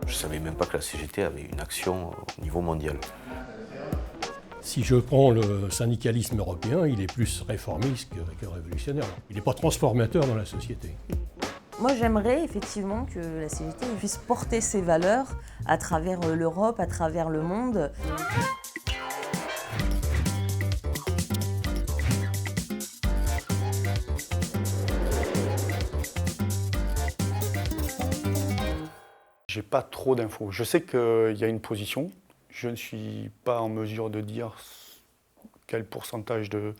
Je ne savais même pas que la CGT avait une action au niveau mondial. Si je prends le syndicalisme européen, il est plus réformiste que révolutionnaire. Il n'est pas transformateur dans la société. Moi, j'aimerais effectivement que la CGT puisse porter ses valeurs à travers l'Europe, à travers le monde. J'ai pas trop d'infos. Je sais qu'il y a une position. Je ne suis pas en mesure de dire quel pourcentage de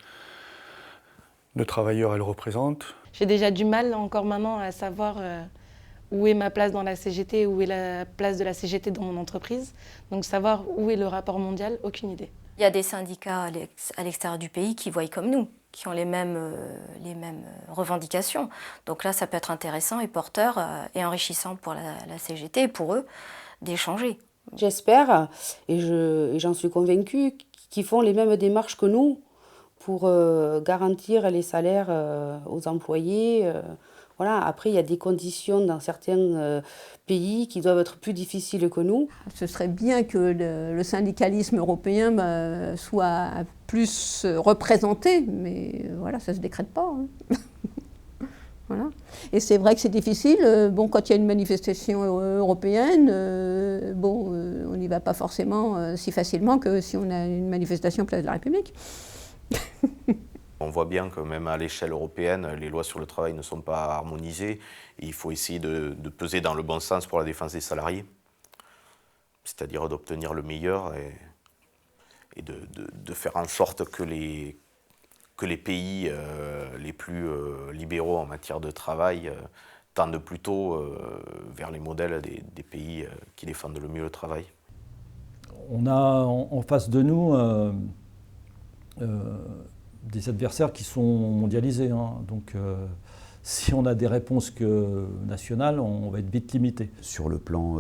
travailleurs elle représente. J'ai déjà du mal encore maintenant à savoir où est ma place dans la CGT, où est la place de la CGT dans mon entreprise. Donc savoir où est le rapport mondial, aucune idée. Il y a des syndicats à l'extérieur du pays qui voient comme nous, qui ont les mêmes revendications. Donc là, ça peut être intéressant et porteur et enrichissant pour la CGT et pour eux d'échanger. J'espère, et j'en suis convaincue, qu'ils font les mêmes démarches que nous pour garantir les salaires aux employés. Voilà. Après, il y a des conditions dans certains pays qui doivent être plus difficiles que nous. Ce serait bien que le syndicalisme européen soit plus représenté, mais voilà, ça ne se décrète pas. Hein. Voilà. Et c'est vrai que c'est difficile. Bon, quand il y a une manifestation européenne, on n'y va pas forcément si facilement que si on a une manifestation place de la République. On voit bien que même à l'échelle européenne, les lois sur le travail ne sont pas harmonisées. Et il faut essayer de peser dans le bon sens pour la défense des salariés, c'est-à-dire d'obtenir le meilleur et de faire en sorte que les pays les plus libéraux en matière de travail tendent plutôt vers les modèles des pays qui défendent le mieux le travail. On a en face de nous des adversaires qui sont mondialisés. Hein. Donc si on a des réponses que nationales, on va être vite limité. Sur le plan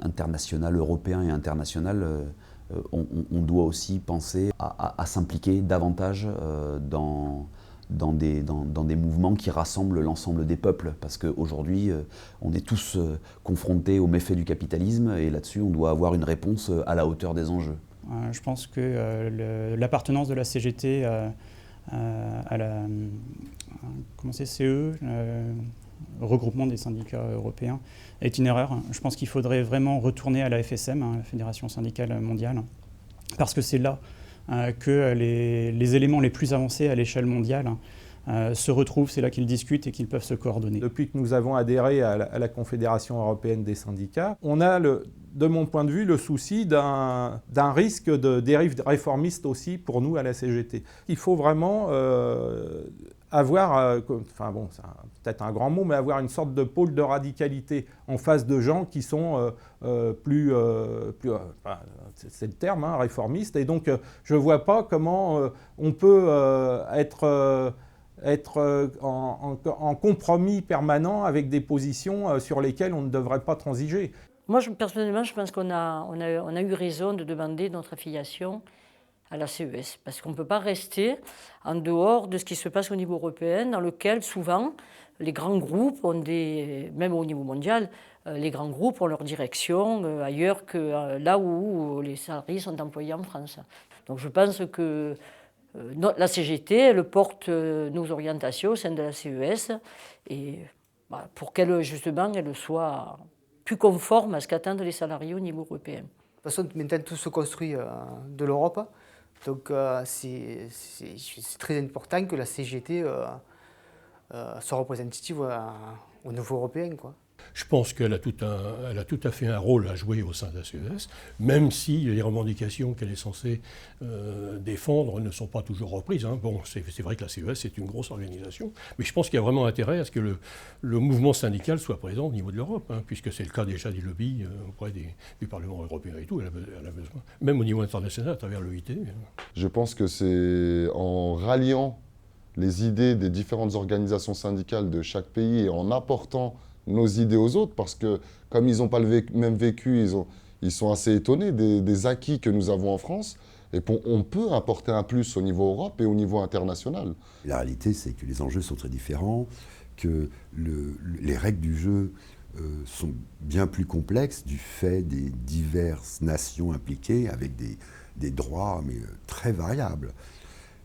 international, européen et international, on doit aussi penser à s'impliquer davantage dans des mouvements qui rassemblent l'ensemble des peuples. Parce qu'aujourd'hui, on est tous confrontés aux méfaits du capitalisme et là-dessus, on doit avoir une réponse à la hauteur des enjeux. Je pense que l'appartenance de la CGT à la CE, regroupement des syndicats européens, est une erreur. Je pense qu'il faudrait vraiment retourner à la FSM, la Fédération syndicale mondiale, parce que c'est là que les éléments les plus avancés à l'échelle mondiale se retrouvent, c'est là qu'ils discutent et qu'ils peuvent se coordonner. Depuis que nous avons adhéré à la Confédération européenne des syndicats, on a, de mon point de vue, le souci d'un risque de dérive réformiste aussi pour nous à la CGT. Il faut vraiment avoir, c'est peut-être un grand mot, mais avoir une sorte de pôle de radicalité en face de gens qui sont c'est le terme, hein, réformistes. Et donc, je ne vois pas comment on peut être en compromis permanent avec des positions sur lesquelles on ne devrait pas transiger. Moi, personnellement, je pense qu'on a eu raison de demander notre affiliation à la CES, parce qu'on ne peut pas rester en dehors de ce qui se passe au niveau européen, dans lequel souvent les grands groupes ont même au niveau mondial, les grands groupes ont leur direction ailleurs que là où les salariés sont employés en France. Donc je pense que la CGT, elle porte nos orientations au sein de la CES et pour qu'elle, justement, elle soit plus conforme à ce qu'attendent les salariés au niveau européen. De toute façon, maintenant, tout se construit de l'Europe. Donc, c'est très important que la CGT soit représentative au niveau européen, quoi. Je pense qu'elle a tout à fait un rôle à jouer au sein de la CES, même si les revendications qu'elle est censée défendre ne sont pas toujours reprises. Hein. Bon, c'est vrai que la CES est une grosse organisation, mais je pense qu'il y a vraiment intérêt à ce que le mouvement syndical soit présent au niveau de l'Europe, hein, puisque c'est le cas déjà du lobby auprès du Parlement européen et tout, elle a besoin, même au niveau international à travers l'OIT. Je pense que c'est en ralliant les idées des différentes organisations syndicales de chaque pays et en apportant nos idées aux autres, parce que comme ils n'ont pas le même vécu, ils sont assez étonnés des acquis que nous avons en France, et on peut apporter un plus au niveau Europe et au niveau international. La réalité, c'est que les enjeux sont très différents, que les règles du jeu sont bien plus complexes du fait des diverses nations impliquées avec des droits mais très variables.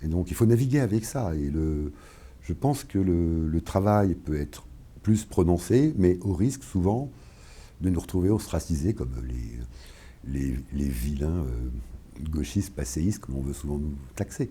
Et donc il faut naviguer avec ça. Et je pense que le travail peut être plus prononcé, mais au risque souvent de nous retrouver ostracisés comme les vilains gauchistes, passéistes, comme on veut souvent nous taxer.